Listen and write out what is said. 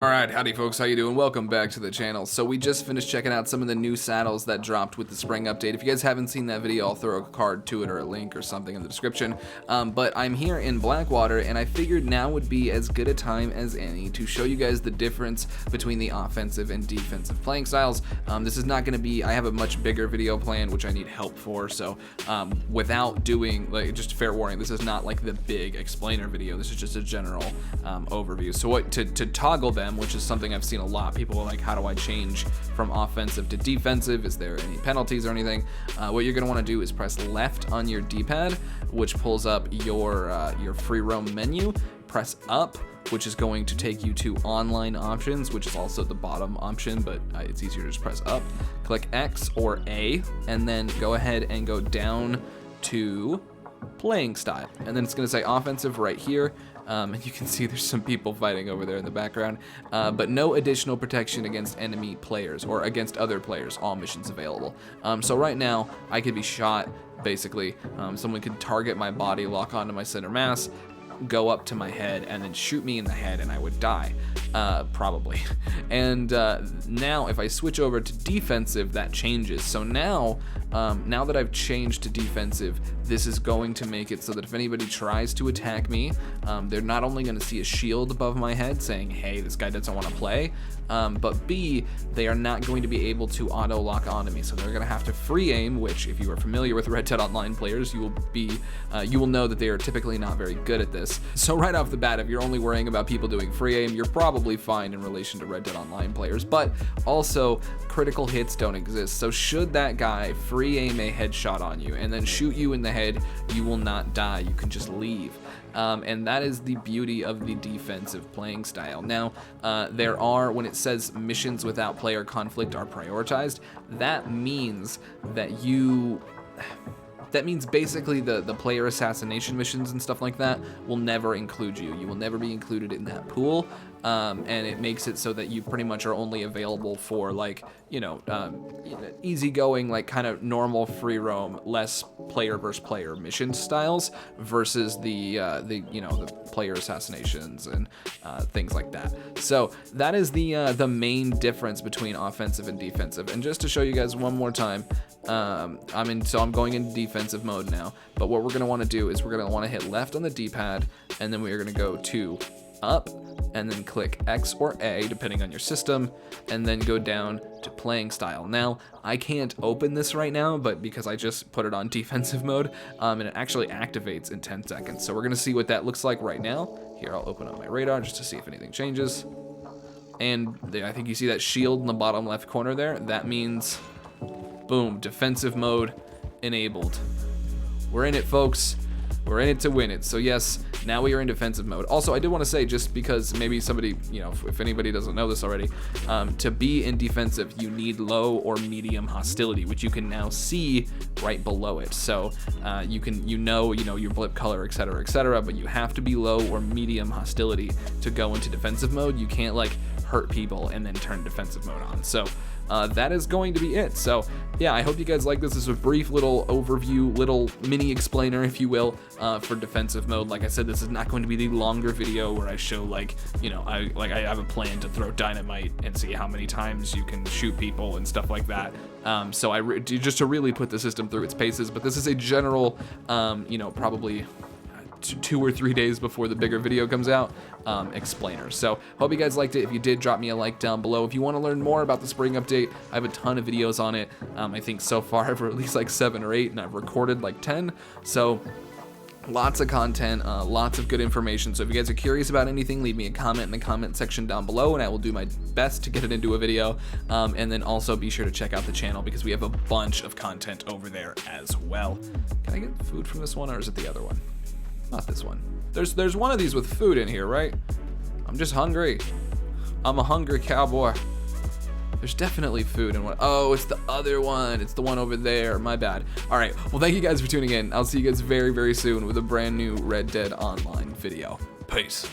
Alright, howdy folks, how you doing? Welcome back to the channel. So we just finished checking out some of the new saddles that dropped with the spring update. If you guys haven't seen that video, I'll throw a card to it or a link or something in the description. But I'm here in Blackwater, and I figured now would be as good a time as any to show you guys the difference between the offensive and defensive playing styles. This is not going to be, I have a much bigger video plan, which I need help for, so without doing, like, just fair warning, this is not like the big explainer video, this is just a general overview. So what to toggle them, which is something I've seen a lot. People are like, how do I change from offensive to defensive? Is there any penalties or anything? What you're going to want to do is press left on your D-pad, which pulls up your free roam menu. Press up, which is going to take you to online options, which is also the bottom option, but it's easier to just press up. Click X or A, and then go ahead and go down to playing style, and then it's going to say offensive right here, and you can see there's some people fighting over there in the background, but no additional protection against enemy players or against other players, all missions available. So right now I could be shot, basically. Someone could target my body, lock onto my center mass, go up to my head, and then shoot me in the head, and I would die, probably. And now if I switch over to defensive, that changes. So now that I've changed to defensive, this is going to make it so that if anybody tries to attack me, they're not only going to see a shield above my head saying, hey, this guy doesn't want to play, but B, they are not going to be able to auto lock onto me. So they're going to have to free aim, which if you are familiar with Red Dead Online players, you will know that they are typically not very good at this. So right off the bat, if you're only worrying about people doing free aim, you're probably fine in relation to Red Dead Online players, but also critical hits don't exist. So should that guy free aim a headshot on you and then shoot you in the head, you will not die, you can just leave. And that is the beauty of the defensive playing style. Now, there are, when it says missions without player conflict are prioritized, that means that that means basically the player assassination missions and stuff like that will never include you. You will never be included in that pool, and it makes it so that you pretty much are only available for, like, easygoing, like, kind of normal free roam, less player versus player mission styles versus the player assassinations and things like that. So that is the main difference between offensive and defensive. And just to show you guys one more time, I'm going into defensive mode now, but what we're going to want to do is we're going to want to hit left on the D-pad, and then we're going to go to up, and then click X or A, depending on your system, and then go down to playing style. Now, I can't open this right now, but because I just put it on defensive mode, and it actually activates in 10 seconds. So we're going to see what that looks like right now. Here, I'll open up my radar just to see if anything changes. And there, I think you see that shield in the bottom left corner there. That means, boom, defensive mode enabled. We're in it, folks. We're in it to win it. So yes, now we are in defensive mode. Also, I did want to say, just because maybe somebody, if anybody doesn't know this already, to be in defensive, you need low or medium hostility, which you can now see right below it. So you know your blip color, etc., but you have to be low or medium hostility to go into defensive mode. You can't, like, hurt people and then turn defensive mode on. So that is going to be it. So yeah, I hope you guys like this. This is a brief little overview, little mini explainer, if you will, for defensive mode. Like I said, this is not going to be the longer video where I show, like, I have a plan to throw dynamite and see how many times you can shoot people and stuff like that. So just to really put the system through its paces. But this is a general, probably 2 or 3 days before the bigger video comes out, explainer. So hope you guys liked it. If you did, drop me a like down below. If you want to learn more about the spring update, I have a ton of videos on it. I think so far I've released like 7 or 8, and I've recorded like 10. So lots of content, lots of good information. So if you guys are curious about anything, leave me a comment in the comment section down below, and I will do my best to get it into a video. And then also be sure to check out the channel, because we have a bunch of content over there as well. Can I get food from this one, or is it the other one? Not this one. There's one of these with food in here, right? I'm just hungry. I'm a hungry cowboy. There's definitely food in one. Oh, it's the other one. It's the one over there. My bad. All right. Well, thank you guys for tuning in. I'll see you guys very, very soon with a brand new Red Dead Online video. Peace.